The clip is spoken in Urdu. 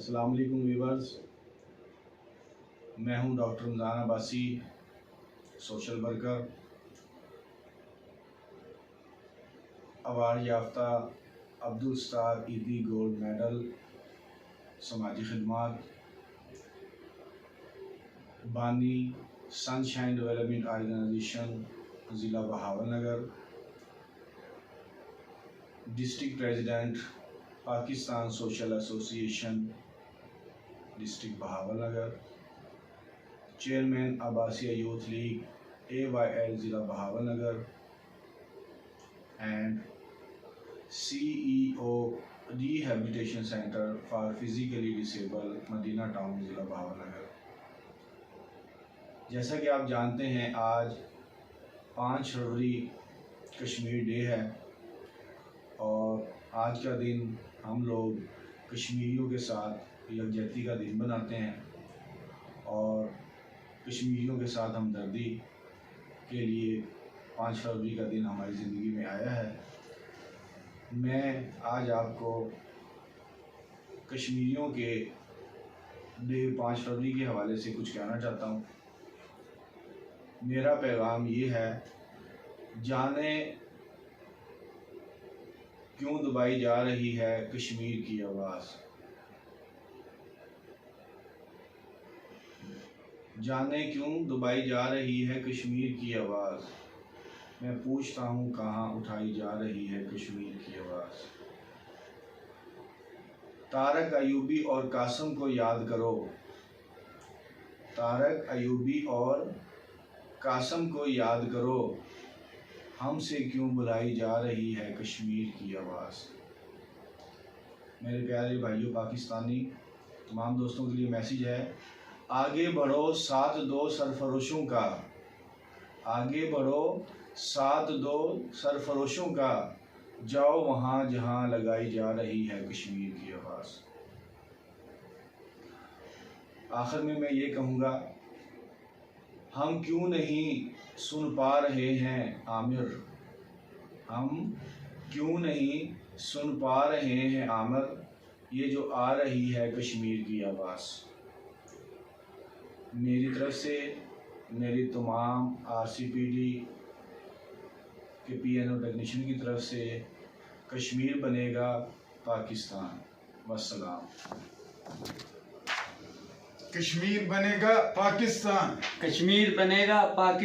السلام علیکم ویورز، میں ہوں ڈاکٹر رمضان عباسی، سوشل ورکر، ایوارڈ یافتہ عبدالستار عیدی گولڈ میڈل سماجی خدمات، بانی سن شائن ڈیولپمنٹ آرگنائزیشن ضلع Bahawal, district president Pakistan social association district Bahawal, chairman Abbasia youth league AYL ضلع Bahawal and CEO rehabilitation centre for physically disable Madina town ضلع بہاول۔ جیسا کہ آپ جانتے ہیں، آج 5 فروری کشمیر ڈے ہے اور آج کا دن ہم لوگ کشمیریوں کے ساتھ یکجہتی کا دن بناتے ہیں اور کشمیریوں کے ساتھ ہمدردی کے لیے 5 فروری کا دن ہماری زندگی میں آیا ہے۔ میں آج آپ کو کشمیریوں کے ڈے 5 فروری کے حوالے سے کچھ کہنا چاہتا ہوں۔ میرا پیغام یہ ہے، جانیں کیوں دبائی جا رہی ہے کشمیر کی آواز، جانیں کیوں دبائی جا رہی ہے کشمیر کی آواز، میں پوچھتا ہوں کہاں اٹھائی جا رہی ہے کشمیر کی آواز۔ طارق ایوبی اور قاسم کو یاد کرو، طارق ایوبی اور قاسم کو یاد کرو، ہم سے کیوں بلائی جا رہی ہے کشمیر کی آواز۔ میرے پیارے بھائیوں پاکستانی، تمام دوستوں کے لیے میسیج ہے، آگے بڑھو ساتھ دو سرفروشوں کا، آگے بڑھو ساتھ دو سرفروشوں کا، جاؤ وہاں جہاں لگائی جا رہی ہے کشمیر کی آواز۔ آخر میں یہ کہوں گا، ہم کیوں نہیں سن پا رہے ہیں عامر، ہم کیوں نہیں سن پا رہے ہیں عامر، یہ جو آ رہی ہے کشمیر کی آواز۔ میری طرف سے، میری تمام RCPD کے PNO ٹیکنیشین کی طرف سے، کشمیر بنے گا پاکستان۔ والسلام۔ کشمیر بنے گا پاکستان، کشمیر بنے گا پاکستان۔